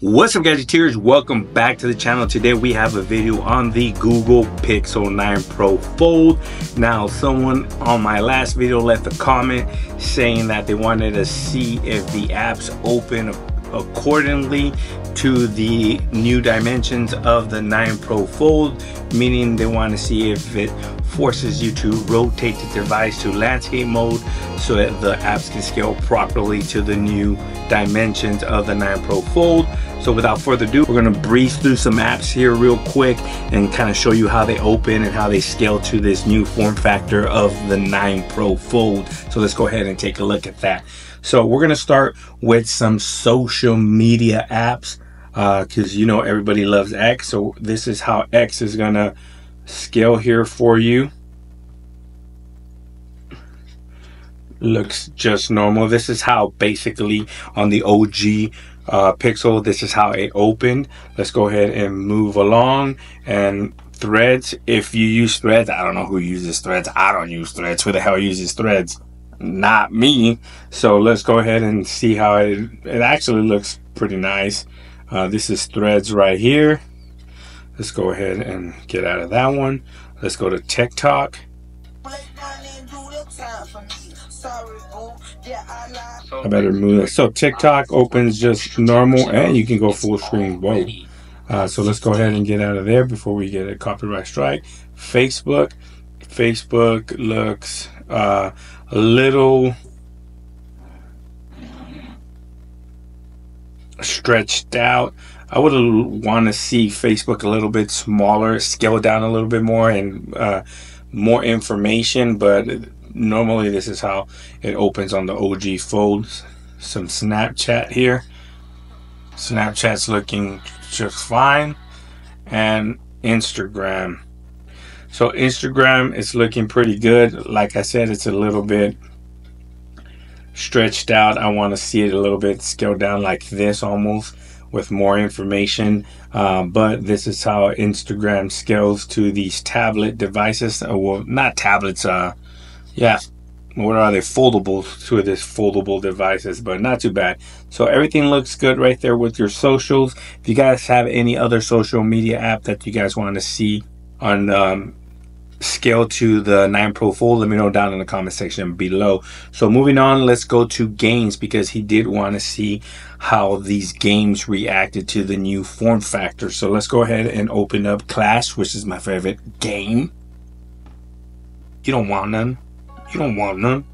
What's up, gadgeteers? Welcome back to the channel. Today we have a video on the Google Pixel 9 Pro Fold. Now, someone on my last video left a comment saying that they wanted to see if the apps open accordingly to the new dimensions of the 9 Pro Fold, meaning they want to see if it forces you to rotate the device to landscape mode so that the apps can scale properly to the new dimensions of the 9 Pro Fold. So without further ado, we're going to breeze through some apps here real quick and kind of show you how they open and how they scale to this new form factor of the 9 Pro Fold. So let's go ahead and take a look at that. So we're going to start with some social media apps because you know everybody loves X. So this is how X is going to scale here for you. Looks just normal. This is how basically on the OG Pixel, this is how it opened. Let's go ahead and move along. And Threads, if you use Threads, I don't know who uses Threads. I don't use Threads. Who the hell uses Threads? Not me. So let's go ahead and see how it actually looks pretty nice. This is Threads right here. Let's go ahead and get out of that one. Let's go to TikTok. I better move that. So TikTok opens just normal and you can go full screen. Whoa. So let's go ahead and get out of there before we get a copyright strike. Facebook looks a little stretched out. I would want to see Facebook a little bit smaller, scale down a little bit more, and more information, but normally this is how it opens on the OG Folds. Some Snapchat here. Snapchat's looking just fine. And Instagram. So Instagram is looking pretty good. Like I said, it's a little bit stretched out. I want to see it a little bit scaled down like this almost, with more information, but this is how Instagram scales to these tablet devices. Well, not tablets, yeah, what are they, foldables, to this foldable devices, but not too bad. So everything looks good right there with your socials. If you guys have any other social media app that you guys want to see on scale to the 9 Pro Fold, let me know down in the comment section below. So moving on, let's go to games, because he did want to see how these games reacted to the new form factor. So let's go ahead and open up Clash, which is my favorite game. You don't want none. You don't want none.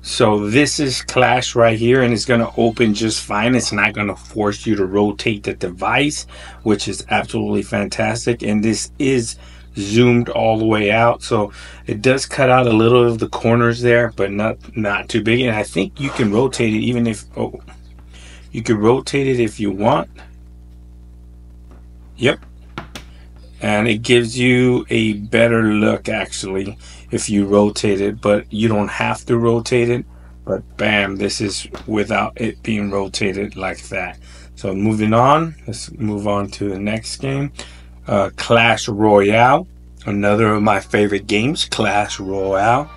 So this is Clash right here, and it's going to open just fine. It's not going to force you to rotate the device, which is absolutely fantastic. And this is zoomed all the way out, so it does cut out a little of the corners there, but not too big. And I think you can rotate it even if you can rotate it if you want. Yep. And it gives you a better look actually if you rotate it, but you don't have to rotate it. But bam, this is without it being rotated like that. So moving on, let's move on to the next game. Clash Royale, another of my favorite games. Clash Royale,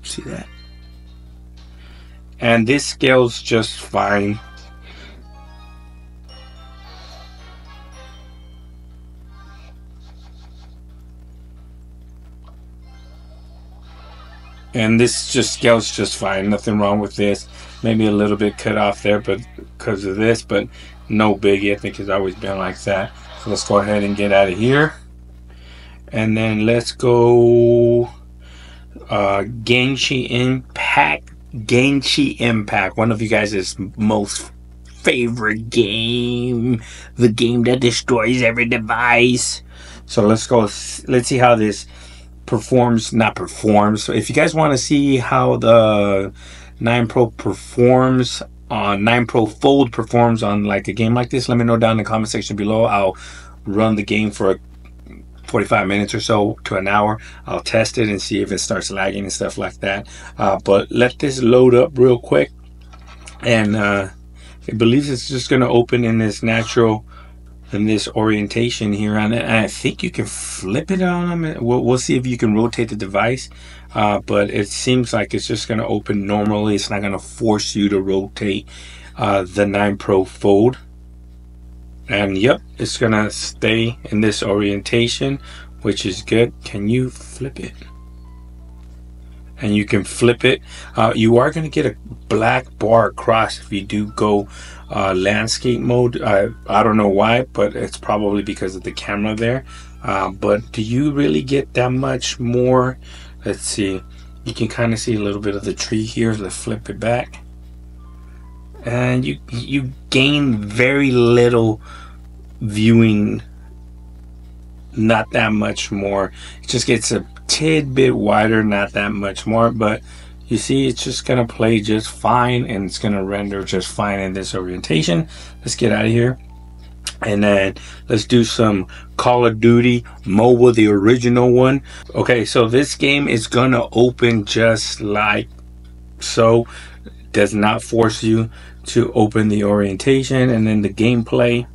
see that? And this scales just fine. And this just scales just fine. Nothing wrong with this. Maybe a little bit cut off there, but because of this, but no biggie. I think it's always been like that. So let's go ahead and get out of here. And then let's go Genshin Impact. Genshin Impact. One of you guys' most favorite game. The game that destroys every device. So let's go. Let's see how this not performs. So if you guys want to see how the 9 Pro performs on 9 Pro Fold performs on like a game like this, let me know down in the comment section below. I'll run the game for 45 minutes or so to an hour. I'll test it and see if it starts lagging and stuff like that. But let this load up real quick, and it believes it's just going to open in this natural in this orientation here, and I think you can flip it on them. We'll see if you can rotate the device, but it seems like it's just going to open normally. It's not going to force you to rotate the 9 Pro Fold. And yep, it's going to stay in this orientation, which is good. Can you flip it? And you can flip it. You are going to get a black bar across if you do go landscape mode. I don't know why, but it's probably because of the camera there. But do you really get that much more? Let's see. You can kind of see a little bit of the tree here. Let's flip it back, and you gain very little viewing. Not that much more. It just gets a tidbit wider, not that much more, but you see it's just gonna play just fine, and it's gonna render just fine in this orientation. Let's get out of here, and then let's do some Call of Duty Mobile, the original one. Okay, so this game is gonna open just like so. It does not force you to open the orientation. And then the gameplay,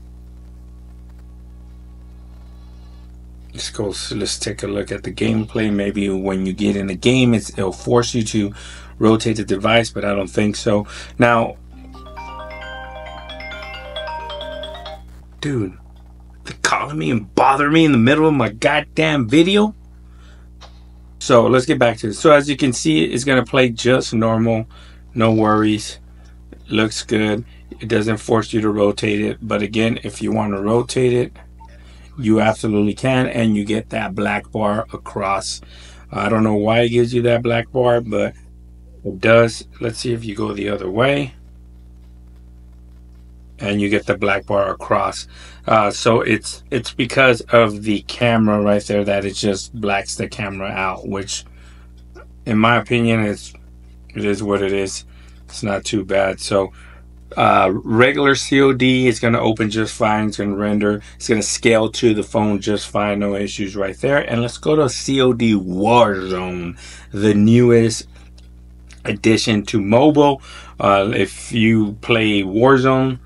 let's take a look at the gameplay. Maybe when you get in the game, it'll force you to rotate the device, but I don't think so. Now, dude, they're calling me and bothering me in the middle of my goddamn video. So let's get back to it. So as you can see, it's gonna play just normal, no worries. Looks good. It doesn't force you to rotate it, but again, if you want to rotate it, you absolutely can, and you get that black bar across. I don't know why it gives you that black bar, but it does. Let's see if you go the other way, and you get the black bar across. So it's because of the camera right there that it just blacks the camera out, which in my opinion it is what it is. It's not too bad. So regular COD is going to open just fine. It's going to render. It's going to scale to the phone just fine. No issues right there. And let's go to COD Warzone, the newest addition to mobile. If you play Warzone,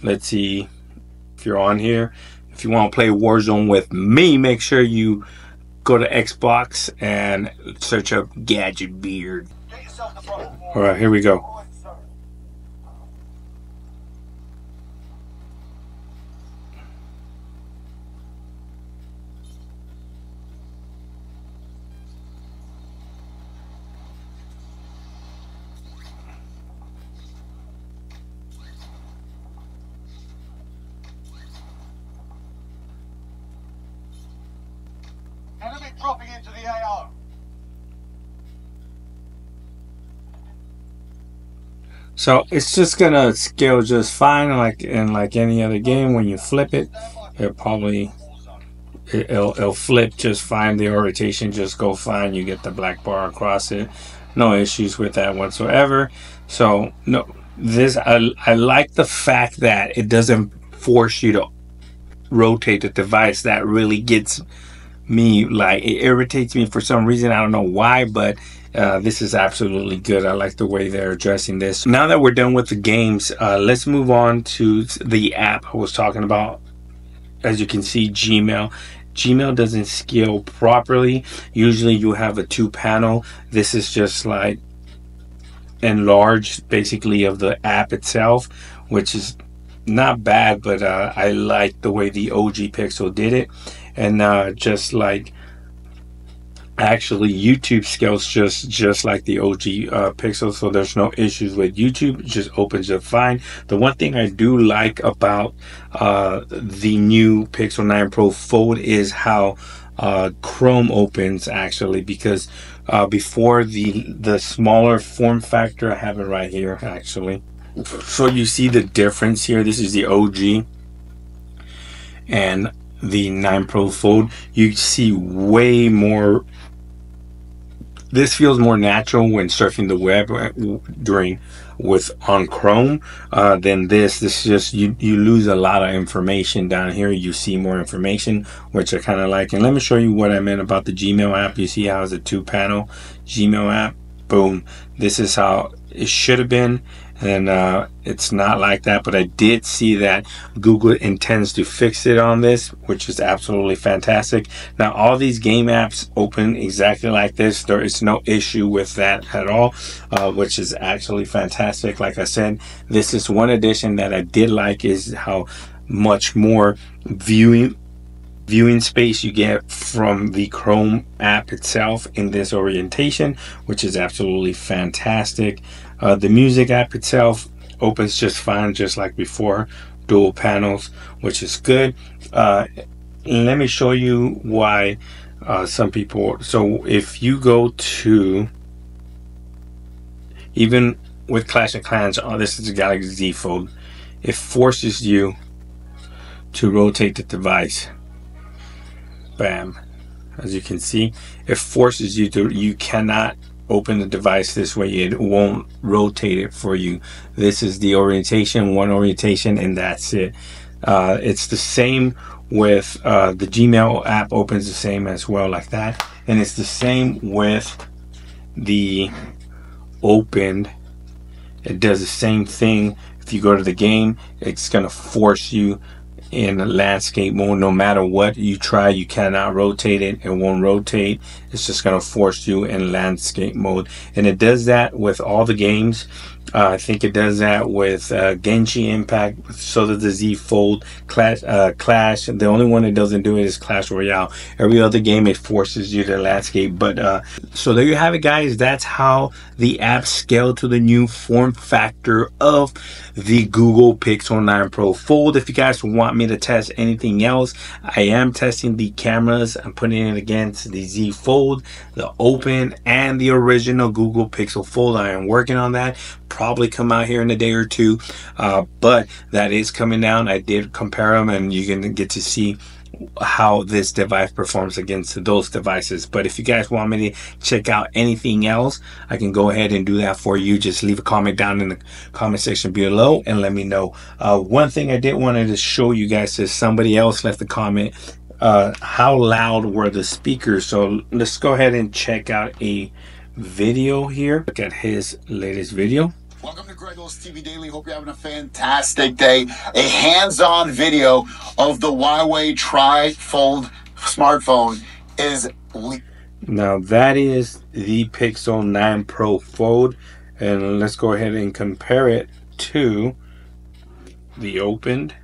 let's see if you're on here. If you want to play Warzone with me, make sure you go to Xbox and search up Gadget Beard. All right, here we go. Enemy dropping into the AO. So it's just gonna scale just fine, like any other game. When you flip it, it'll flip just fine. The orientation just go fine. You get the black bar across it. No issues with that whatsoever. So no, I like the fact that it doesn't force you to rotate the device. That really gets me, like, it irritates me for some reason. I don't know why, but this is absolutely good. I like the way they're addressing this. Now that we're done with the games, let's move on to the app I was talking about. As you can see, Gmail doesn't scale properly. Usually you have a 2-panel. This is just like enlarged basically of the app itself, which is not bad, but I like the way the OG Pixel did it. And just like, actually YouTube scales just like the OG Pixel, so there's no issues with YouTube. It just opens up fine. The one thing I do like about the new Pixel 9 Pro Fold is how Chrome opens, actually, because before the smaller form factor, I have it right here actually. So you see the difference here. This is the OG and the 9 Pro Fold. You see way more. This feels more natural when surfing the web on Chrome than this. This is just, you lose a lot of information down here. You see more information, which I kind of like. And let me show you what I meant about the Gmail app. You see how it's a 2-panel Gmail app. Boom. This is how it should have been. and it's not like that. But I did see that Google intends to fix it on this, which is absolutely fantastic. Now all these game apps open exactly like this. There is no issue with that at all, which is actually fantastic. Like I said, this is one addition that I did like, is how much more viewing space you get from the Chrome app itself in this orientation, which is absolutely fantastic. The music app itself opens just fine, just like before, dual panels, which is good. Let me show you why some people. So if you go to, even with Clash of Clans, this is the Galaxy Z Fold, it forces you to rotate the device. Bam. As you can see, it forces you to, you cannot open the device this way. It won't rotate it for you. This is the orientation, one orientation, and that's it. It's the same with the Gmail app, opens the same as well, like that. And it's the same with the opened. It does the same thing. If you go to the game, it's gonna force you in landscape mode. No matter what you try, you cannot rotate it. It won't rotate. It's just going to force you in landscape mode, and it does that with all the games. I think it does that with Genshin Impact. So does the Z Fold. Clash. The only one that doesn't do it is Clash Royale. Every other game it forces you to landscape. But so there you have it, guys. That's how the app scaled to the new form factor of the Google Pixel 9 Pro Fold. If you guys want me to test anything else, I am testing the cameras. I'm putting it against the Z Fold, the Open, and the original Google Pixel Fold. I am working on that. Probably come out here in a day or two, but that is coming down. I did compare them, and you can get to see how this device performs against those devices. But if you guys want me to check out anything else, I can go ahead and do that for you. Just leave a comment down in the comment section below and let me know. One thing I did wanted to show you guys is somebody else left a comment. How loud were the speakers? So let's go ahead and check out a video here. Look at his latest video. Welcome to Greg's TV Daily. Hope you're having a fantastic day. A hands-on video of the Huawei Tri-Fold smartphone is. Now that is the Pixel 9 Pro Fold, and let's go ahead and compare it to the Opened.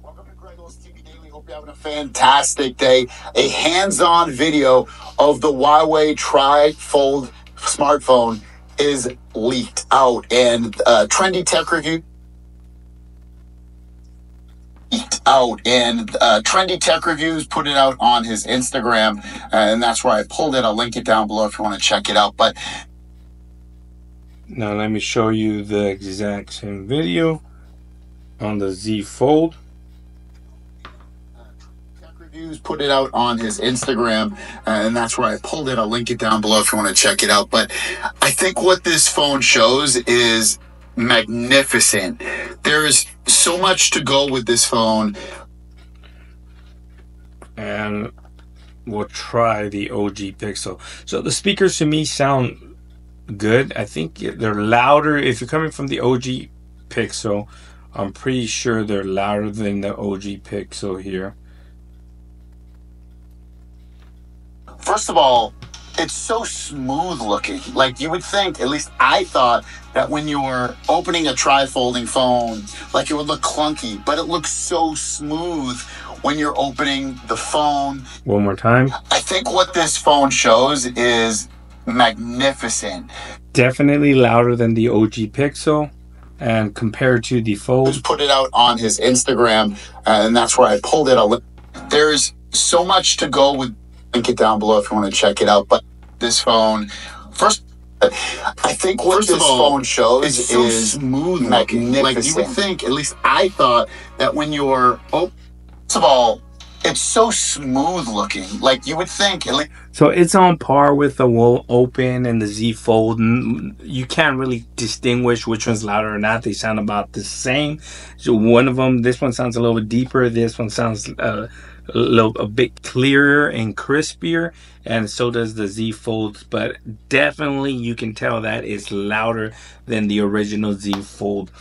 Welcome to Greg's TV Daily. Hope you're having a fantastic day. A hands-on video of the Huawei Tri-Fold smartphone is leaked out, and trendy tech review trendy tech reviews put it out on his Instagram, and that's where I pulled it. I'll link it down below if you want to check it out. But now let me show you the exact same video on the Z Fold. Put it out on his Instagram, and that's where I pulled it. I'll link it down below if you want to check it out. But I think what this phone shows is magnificent. There is so much to go with this phone, and we'll try the OG Pixel. So the speakers to me sound good. I think they're louder. If you're coming from the OG Pixel, I'm pretty sure they're louder than the OG Pixel here. First of all, it's so smooth looking. Like, you would think, at least I thought, that when you were opening a tri-folding phone, like, it would look clunky, but it looks so smooth when you're opening the phone. One more time. I think what this phone shows is magnificent. Definitely louder than the OG Pixel, and compared to the Fold. Just put it out on his Instagram, and that's where I pulled it. There's so much to go with. Link it down below if you want to check it out. But this phone, first, I think what this phone shows is so smooth, magnificent. Like, you would think, at least I thought, that when you're first of all, it's so smooth looking. Like, you would think, at least. So it's on par with the Open and the Z Fold, and you can't really distinguish which one's louder or not. They sound about the same. So one of them, this one sounds a little bit deeper. This one sounds a bit clearer and crispier, and so does the Z Fold, but definitely you can tell that it's louder than the original Z Fold,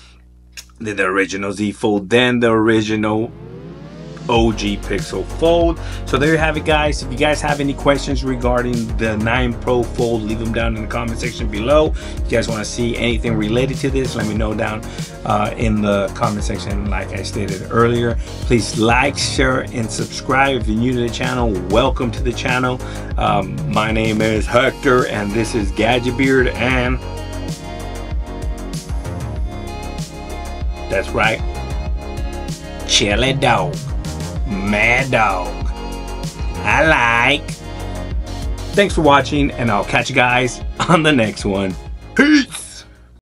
than the original OG Pixel Fold. So there you have it, guys. If you guys have any questions regarding the 9 Pro Fold, leave them down in the comment section below. If you guys want to see anything related to this, let me know down in the comment section. Like I stated earlier, please like, share, and subscribe. If you're new to the channel, welcome to the channel. My name is Hector, and this is Gadget Beard, and that's right, Chili Dog. Mad Dog. I like. Thanks for watching, and I'll catch you guys on the next one. Peace.